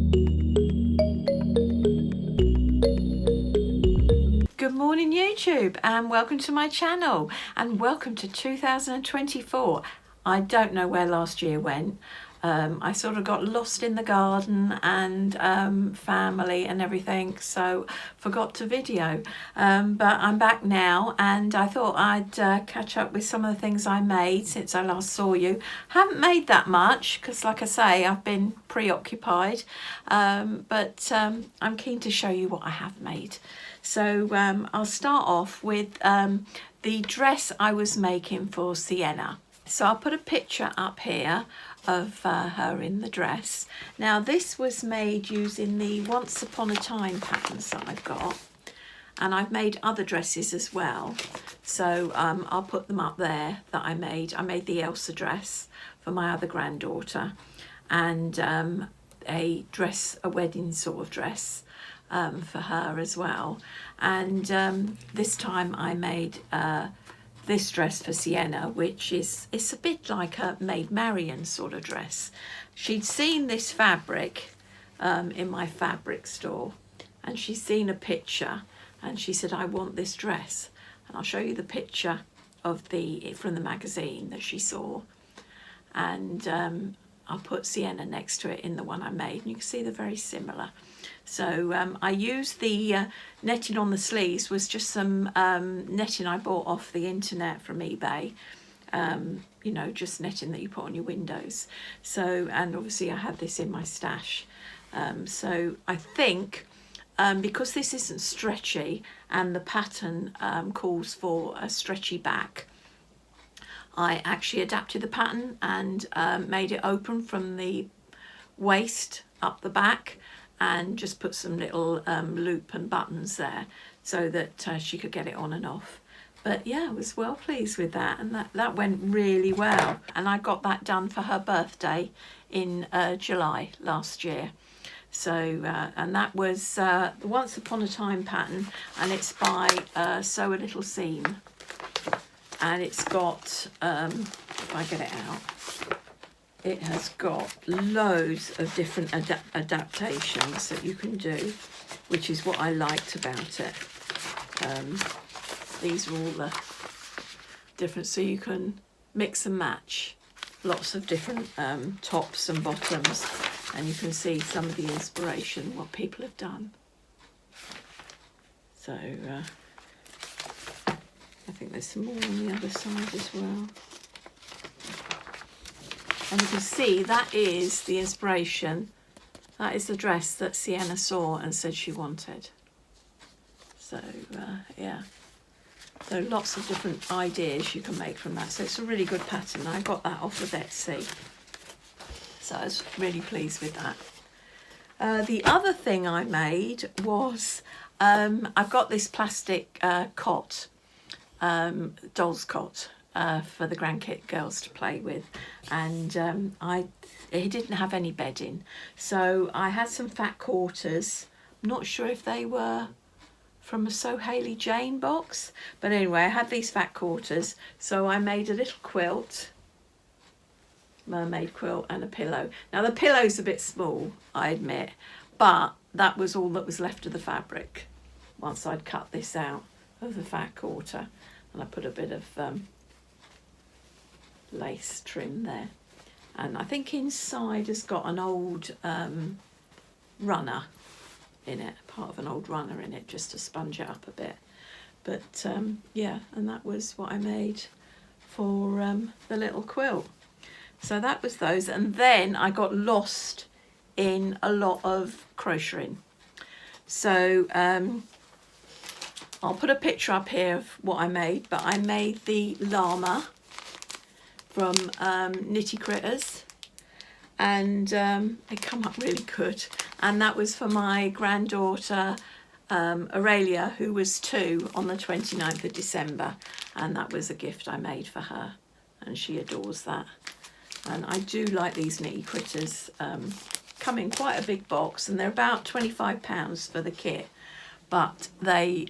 Good morning YouTube, and welcome to my channel, and welcome to 2024. I don't know where last year went. I sort of got lost in the garden and family and everything, so forgot to video. But I'm back now, and I thought I'd catch up with some of the things I made since I last saw you. Haven't made that much because, like I say, I've been preoccupied, but I'm keen to show you what I have made. So I'll start off with the dress I was making for Sienna. So I'll put a picture up here of her in the dress. Now this was made using the Once Upon a Time patterns that I've got, and I've made other dresses as well. So I'll put them up there that I made. I made the Elsa dress for my other granddaughter, and a wedding sort of dress for her as well. And this time I made this dress for Sienna, which it's a bit like a Maid Marian sort of dress. She'd seen this fabric in my fabric store, and she's seen a picture, and she said, I want this dress. And I'll show you the picture of from the magazine that she saw, and I'll put Sienna next to it in the one I made, and you can see they're very similar. So I used the netting on the sleeves, was just some netting I bought off the internet from eBay, you know, just netting that you put on your windows. So, and obviously I had this in my stash. So I think because this isn't stretchy and the pattern calls for a stretchy back, I actually adapted the pattern and made it open from the waist up the back, and just put some little loop and buttons there so that she could get it on and off. But yeah, I was well pleased with that, and that went really well. And I got that done for her birthday in July last year. So and that was the Once Upon a Time pattern, and it's by Sew a Little Seam, and it's got if I get it out, it has got loads of different adaptations that you can do, which is what I liked about it. These are all the different, so you can mix and match lots of different tops and bottoms, and you can see some of the inspiration, what people have done. So I think there's some more on the other side as well. And you can see that is the inspiration. That is the dress that Sienna saw and said she wanted. So yeah, so lots of different ideas you can make from that. So it's a really good pattern. I got that off of Etsy, so I was really pleased with that. The other thing I made was I've got this plastic cot, doll's cot, for the grandkid girls to play with, and it didn't have any bedding, so I had some fat quarters. I'm not sure if they were from a So Hayley Jane box, but anyway, I had these fat quarters, so I made a little quilt, mermaid quilt, and a pillow. Now the pillow's a bit small, I admit, but that was all that was left of the fabric once I'd cut this out of the fat quarter, and I put a bit of lace trim there, and I think inside has got an old runner in it, part of an old runner in it, just to sponge it up a bit. But yeah, and that was what I made for the little quilt. So that was those, and then I got lost in a lot of crocheting. So I'll put a picture up here of what I made, but I made the llama from Knitty Critters, and it come up really good, and that was for my granddaughter Aurelia, who was 2, on the 29th of December, and that was a gift I made for her, and she adores that. And I do like these Knitty Critters, come in quite a big box, and they're about £25 for the kit, but they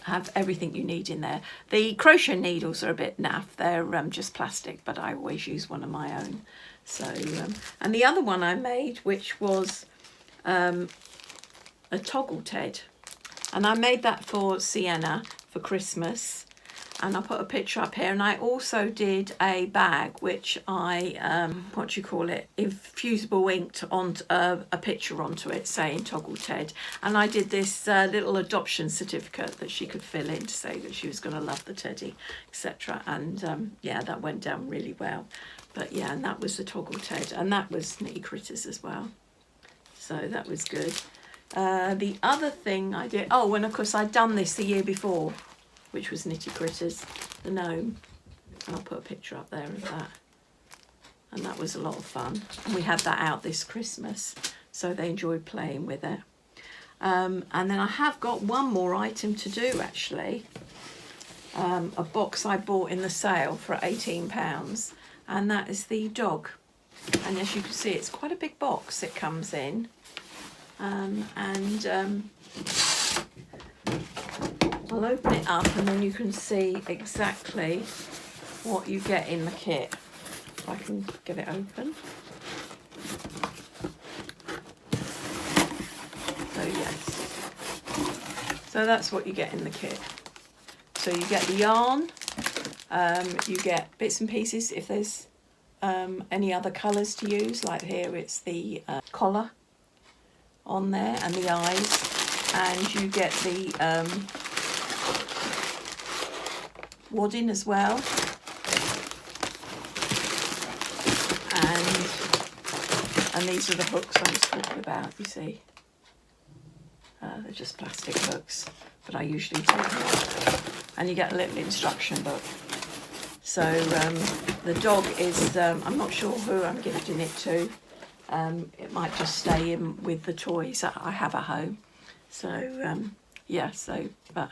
have everything you need in there. The crochet needles are a bit naff, they're just plastic, but I always use one of my own. So and the other one I made, which was a toggle Ted, and I made that for Sienna for Christmas, and I put a picture up here. And I also did a bag which I what do you call it, infusible inked on a picture onto it saying toggle Ted, and I did this little adoption certificate that she could fill in to say that she was going to love the teddy, etc. And yeah, that went down really well. But yeah, and that was the toggle Ted, and that was Nitty Critters as well, so that was good. The other thing I did, oh, and of course I'd done this the year before, which was Nitty Critters, the gnome, and I'll put a picture up there of that, and that was a lot of fun, and we had that out this Christmas, so they enjoyed playing with it. And then I have got one more item to do actually, a box I bought in the sale for £18, and that is the dog, and as you can see it's quite a big box it comes in. I'll open it up and then you can see exactly what you get in the kit. If I can get it open. So yes, so that's what you get in the kit. So you get the yarn, you get bits and pieces if there's any other colours to use, like here it's the collar on there and the eyes, and you get the wadding as well, and these are the hooks I was talking about, you see. They're just plastic hooks, but I usually take them off. And you get a little instruction book. So the dog is, I'm not sure who I'm gifting it to. It might just stay in with the toys that I have at home. So yeah, but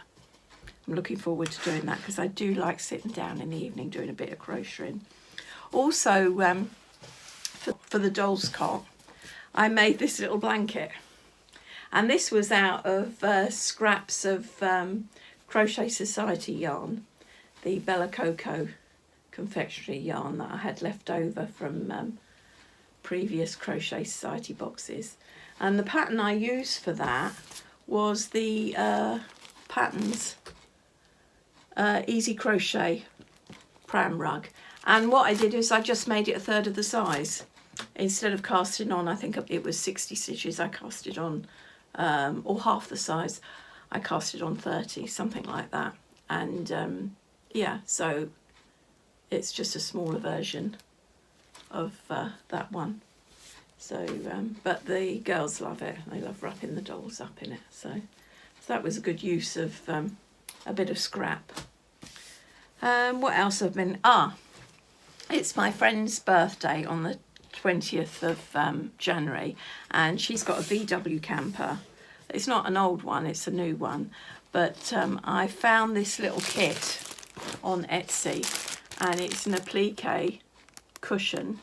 I'm looking forward to doing that because I do like sitting down in the evening doing a bit of crocheting. Also, for the doll's cot, I made this little blanket, and this was out of scraps of Crochet Society yarn, the Bella Coco confectionery yarn that I had left over from previous Crochet Society boxes. And the pattern I used for that was the Patterns Easy Crochet pram rug. And what I did is I just made it a third of the size. Instead of casting on, I think it was 60 stitches, I cast it on, or half the size, I cast it on 30, something like that. And yeah, so it's just a smaller version of that one. So, but the girls love it. They love wrapping the dolls up in it. So that was a good use of a bit of scrap. What else have been? It's my friend's birthday on the 20th of January, and she's got a VW camper. It's not an old one, it's a new one. But I found this little kit on Etsy, and it's an applique cushion.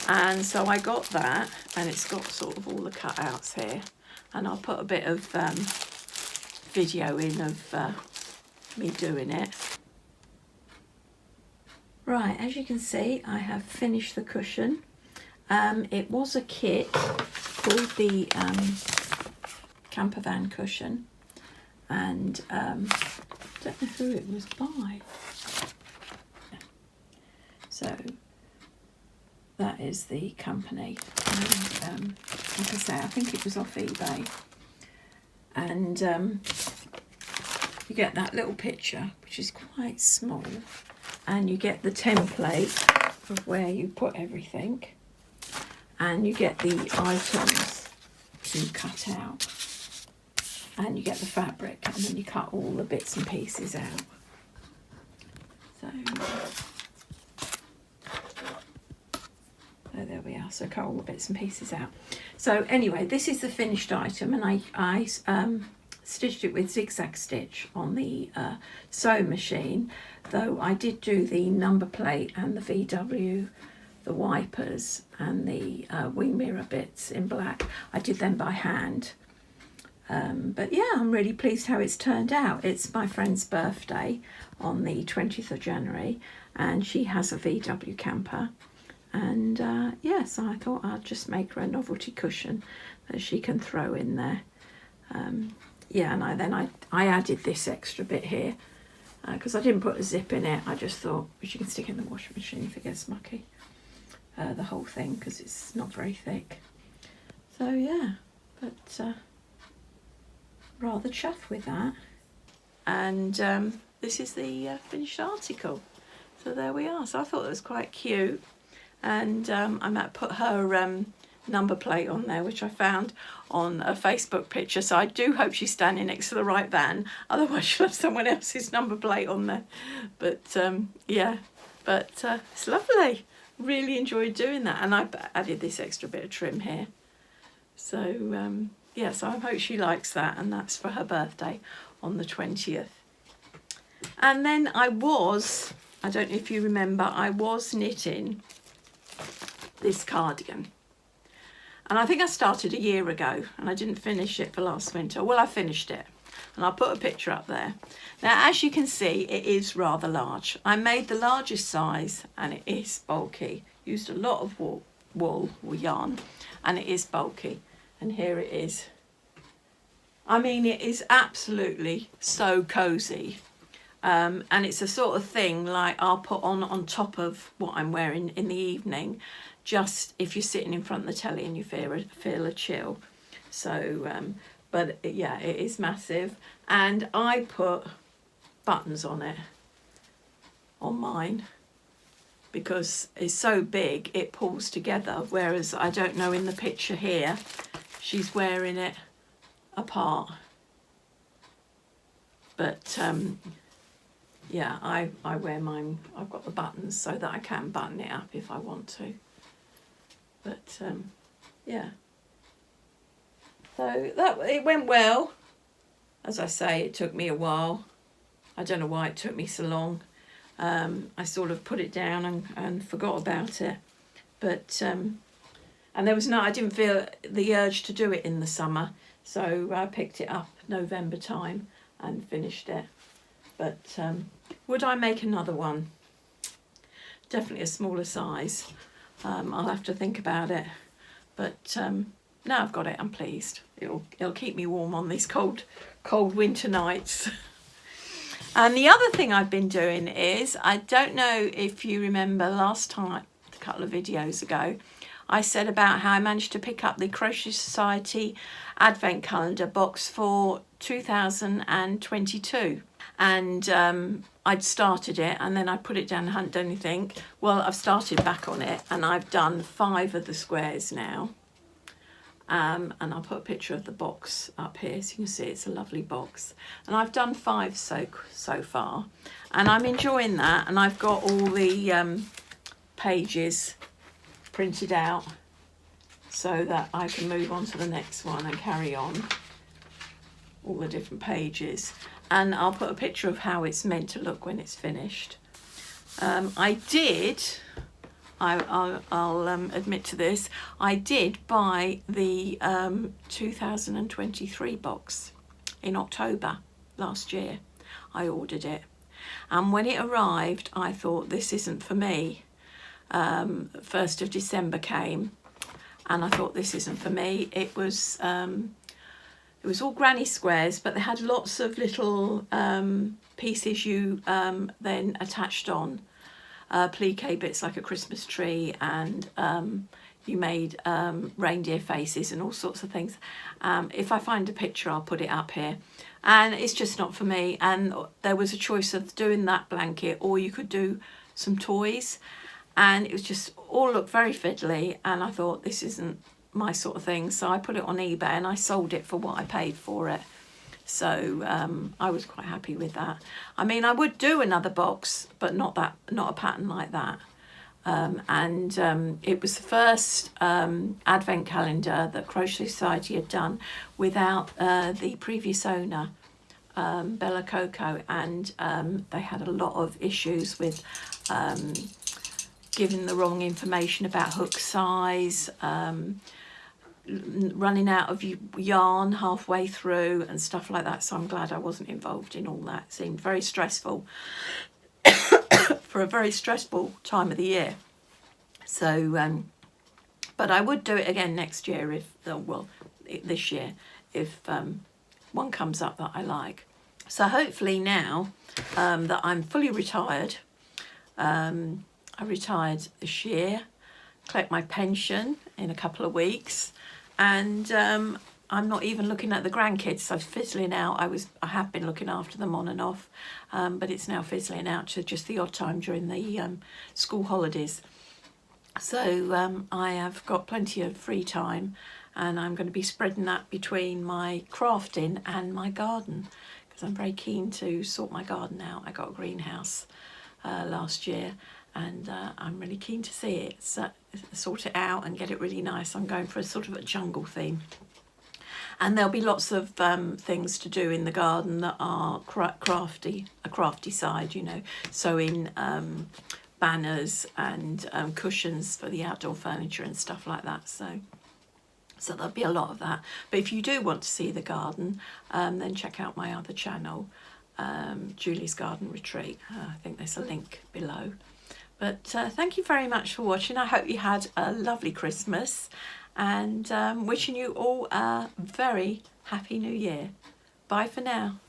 And so I got that, and it's got sort of all the cutouts here. And I'll put a bit of video in of me doing it. Right, as you can see, I have finished the cushion. It was a kit called the camper van cushion, and I don't know who it was by. So that is the company, and like I say, I think it was off eBay. And you get that little picture, which is quite small, and you get the template of where you put everything, and you get the items to cut out, and you get the fabric, and then you cut all the bits and pieces out. So there we are, so cut all the bits and pieces out. So anyway, this is the finished item, and I stitched it with zigzag stitch on the sewing machine, though I did do the number plate and the VW, the wipers and the wing mirror bits in black. I did them by hand. But yeah, I'm really pleased how it's turned out. It's my friend's birthday on the 20th of January, and she has a VW camper, And yes, I thought I'd just make her a novelty cushion that she can throw in there. Yeah, and then I added this extra bit here because I didn't put a zip in it. I just thought she can stick in the washing machine if it gets mucky, the whole thing, because it's not very thick. So yeah, but rather chuffed with that. And this is the finished article. So there we are. So I thought it was quite cute. And I might put her number plate on there, which I found on a Facebook picture. So I do hope she's standing next to the right van. Otherwise she'll have someone else's number plate on there. But yeah, but it's lovely. Really enjoyed doing that. And I added this extra bit of trim here. So yeah, so I hope she likes that. And that's for her birthday on the 20th. And then I don't know if you remember, I was knitting this cardigan. And I think I started a year ago and I didn't finish it for last winter. Well, I finished it and I'll put a picture up there. Now, as you can see, it is rather large. I made the largest size and it is bulky. Used a lot of wool or yarn, and it is bulky. And here it is. I mean, it is absolutely so cozy. And it's a sort of thing like I'll put on top of what I'm wearing in the evening, just if you're sitting in front of the telly and you feel a chill. So, but yeah, it is massive. And I put buttons on it, on mine, because it's so big it pulls together. Whereas I don't know, in the picture here, she's wearing it apart. But yeah, I wear mine, I've got the buttons so that I can button it up if I want to. But yeah, so it went well. As I say, it took me a while. I don't know why it took me so long. I sort of put it down and forgot about it. But and there was I didn't feel the urge to do it in the summer, so I picked it up November time and finished it. But would I make another one? Definitely a smaller size. I'll have to think about it. But now I've got it, I'm pleased. It'll keep me warm on these cold winter nights. And the other thing I've been doing is, I don't know if you remember last time, a couple of videos ago, I said about how I managed to pick up the Crochet Society Advent Calendar box for 2022. And I'd started it and then I put it down and hadn't done anything. Well, I've started back on it and I've done 5 of the squares now. And I'll put a picture of the box up here so you can see it's a lovely box. And I've done 5 so far. And I'm enjoying that. And I've got all the pages printed out so that I can move on to the next one and carry on all the different pages. And I'll put a picture of how it's meant to look when it's finished. I'll admit to this, I did buy the 2023 box in October last year. I ordered it. And when it arrived, I thought, this isn't for me. 1st of December came and I thought, this isn't for me. It was all granny squares, but they had lots of little pieces you then attached on. Appliqué bits like a Christmas tree, and you made reindeer faces and all sorts of things. If I find a picture, I'll put it up here. And it's just not for me. And there was a choice of doing that blanket, or you could do some toys. And it was just all looked very fiddly. And I thought, this isn't my sort of thing. So I put it on eBay and I sold it for what I paid for it. So I was quite happy with that. I mean, I would do another box, but not a pattern like that. It was the first advent calendar that Crochet Society had done without the previous owner, Bella Coco, and they had a lot of issues with giving the wrong information about hook size, running out of yarn halfway through and stuff like that. So I'm glad I wasn't involved in all that. It seemed very stressful for a very stressful time of the year. So, but I would do it again next year if, well, this year, if one comes up that I like. So hopefully now that I'm fully retired, I retired this year, collect my pension in a couple of weeks, and I'm not even looking at the grandkids. I'm fizzling out. I have been looking after them on and off, but it's now fizzling out to just the odd time during the school holidays. So I have got plenty of free time, and I'm going to be spreading that between my crafting and my garden, because I'm very keen to sort my garden out. I got a greenhouse last year, and I'm really keen to see it, sort it out and get it really nice. I'm going for a sort of a jungle theme. And there'll be lots of things to do in the garden that are crafty, a crafty side, you know, sewing banners and cushions for the outdoor furniture and stuff like that. So there'll be a lot of that. But if you do want to see the garden, then check out my other channel, Julie's Garden Retreat. I think there's a link below. But thank you very much for watching. I hope you had a lovely Christmas, and wishing you all a very happy new year. Bye for now.